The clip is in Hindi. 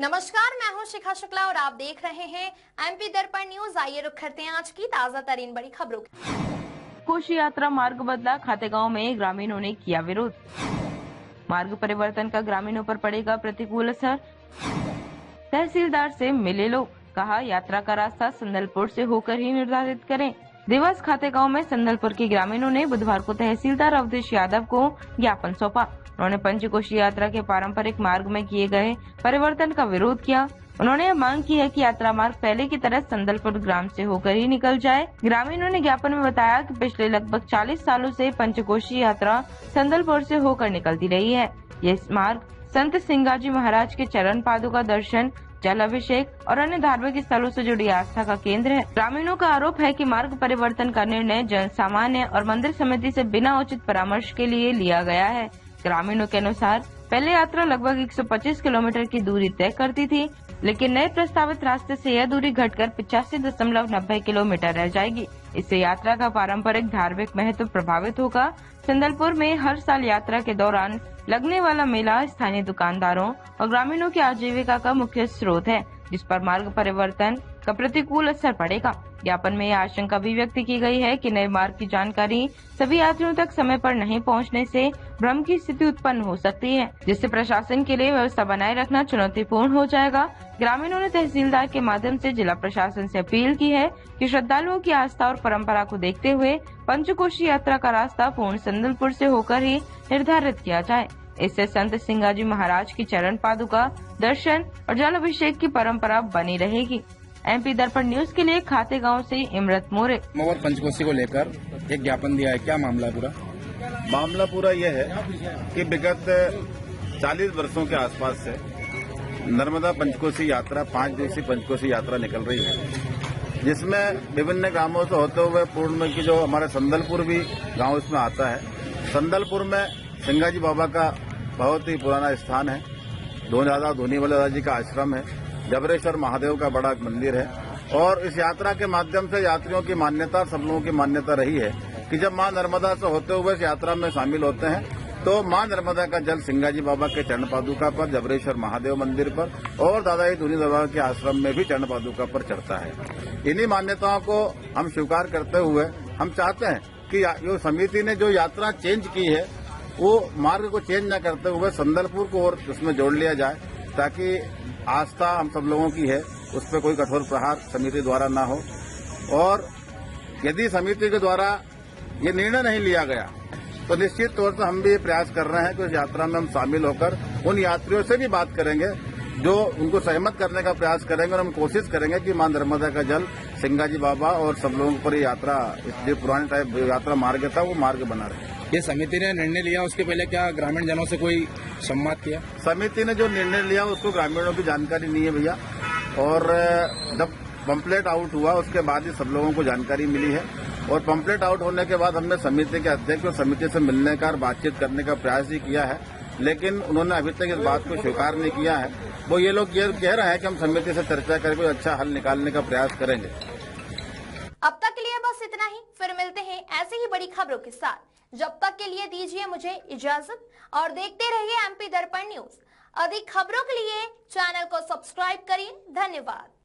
नमस्कार, मैं हूं शिखा शुक्ला और आप देख रहे हैं एमपी दर्पण न्यूज। आइए रुक करते हैं आज की ताजा तरीन बड़ी खबरों की। कोशी यात्रा मार्ग बदला, खातेगांव में ग्रामीणों ने किया विरोध। मार्ग परिवर्तन का ग्रामीणों पर पड़ेगा प्रतिकूल असर। तहसीलदार से मिले लोग, कहा यात्रा का रास्ता संदलपुर से होकर ही निर्धारित करें। देवास खातेगांव में संदलपुर के ग्रामीणों ने बुधवार को तहसीलदार अवधेश यादव को ज्ञापन सौंपा। उन्होंने पंचकोशी यात्रा के पारंपरिक मार्ग में किए गए परिवर्तन का विरोध किया। उन्होंने यह मांग की है कि यात्रा मार्ग पहले की तरह संदलपुर ग्राम से होकर ही निकल जाए। ग्रामीणों ने ज्ञापन में बताया कि पिछले लगभग 40 सालों से पंचकोशी यात्रा संदलपुर से होकर निकलती रही है। ये मार्ग संत सिंगाजी महाराज के चरण पादुका दर्शन, जल अभिषेक और अन्य धार्मिक स्थलों से जुड़ी आस्था का केंद्र है। ग्रामीणों का आरोप है कि मार्ग परिवर्तन का निर्णय जन सामान्य और मंदिर समिति से बिना उचित परामर्श के लिए लिया गया है। ग्रामीणों के अनुसार पहले यात्रा लगभग 125 किलोमीटर की दूरी तय करती थी, लेकिन नए प्रस्तावित रास्ते से यह दूरी घटकर 85.90 किलोमीटर रह जाएगी। इससे यात्रा का पारंपरिक धार्मिक महत्व प्रभावित होगा। संदलपुर में हर साल यात्रा के दौरान लगने वाला मेला स्थानीय दुकानदारों और ग्रामीणों की आजीविका का मुख्य स्रोत है, जिस पर मार्ग परिवर्तन का प्रतिकूल असर पड़ेगा। ज्ञापन में यह आशंका भी व्यक्त की गई है कि नए मार्ग की जानकारी सभी यात्रियों तक समय पर नहीं पहुंचने से भ्रम की स्थिति उत्पन्न हो सकती है, जिससे प्रशासन के लिए व्यवस्था बनाए रखना चुनौतीपूर्ण हो जाएगा। ग्रामीणों ने तहसीलदार के माध्यम से जिला प्रशासन से अपील की है कि श्रद्धालुओं की आस्था और परंपरा को देखते हुए पंचकोशी यात्रा का रास्ता पूर्ण संदलपुर से होकर ही निर्धारित किया जाए। इससे संत सिंगाजी महाराज की चरण पादुका दर्शन और जल अभिषेक की परंपरा बनी रहेगी। एमपी दर्पण न्यूज के लिए खातेगांव से इमरत मोरे। पंचकोशी को लेकर एक ज्ञापन दिया है, क्या मामला पूरा? मामला पूरा यह है कि विगत 40 वर्षों के आसपास से नर्मदा पंचकोशी यात्रा 5 दिवसीय पंचकोशी यात्रा निकल रही है, जिसमें विभिन्न ग्रामों से होते हुए पूर्ण में की जो हमारा संदलपुर भी गांव इसमें आता है। संदलपुर में सिंगाजी बाबा का बहुत ही पुराना स्थान है। धोनी वाले दादा जी का आश्रम है। जबरेश्वर महादेव का बड़ा मंदिर है। और इस यात्रा के माध्यम से यात्रियों की मान्यता, सब लोगों की मान्यता रही है कि जब मां नर्मदा से होते हुए इस यात्रा में शामिल होते हैं तो मां नर्मदा का जल सिंगाजी बाबा के चरण पादुका पर, जबरेश्वर महादेव मंदिर पर और दादा धोनी बाबा के आश्रम में भी चरण पादुका पर चढ़ता है। इन्हीं मान्यताओं को हम स्वीकार करते हुए हम चाहते हैं कि जो समिति ने जो यात्रा चेंज की है वो मार्ग को चेंज न करते हुए संदलपुर को और उसमें जोड़ लिया जाए, ताकि आस्था हम सब लोगों की है, उस पर कोई कठोर प्रहार समिति द्वारा न हो। और यदि समिति के द्वारा ये निर्णय नहीं लिया गया तो निश्चित तौर से हम भी ये प्रयास कर रहे हैं कि उस यात्रा में हम शामिल होकर उन यात्रियों से भी बात करेंगे, जो उनको सहमत करने का प्रयास करेंगे और हम कोशिश करेंगे कि मां नर्मदा का जल सिंगाजी बाबा और सब लोगों पर यात्रा, जो पुराने टाइप यात्रा मार्ग था वो मार्ग बना रहे। ये समिति ने निर्णय लिया, उसके पहले क्या ग्रामीण जनों से कोई संवाद किया? समिति ने जो निर्णय लिया उसको ग्रामीणों की जानकारी नहीं है भैया, और जब पंपलेट आउट हुआ उसके बाद ही सब लोगों को जानकारी मिली है। और पंपलेट आउट होने के बाद हमने समिति के अध्यक्ष और समिति से मिलने का और बातचीत करने का प्रयास ही किया है, लेकिन उन्होंने अभी तक इस बात को स्वीकार नहीं किया है। वो ये लोग ये कह रहे हैं कि हम समिति से चर्चा करके कोई अच्छा हल निकालने का प्रयास करेंगे। अब तक के लिए बस इतना ही, फिर मिलते हैं ऐसे ही बड़ी खबरों के साथ। जब तक के लिए दीजिए मुझे इजाजत और देखते रहिए एमपी दर्पण न्यूज। अधिक खबरों के लिए चैनल को सब्सक्राइब करिए। धन्यवाद।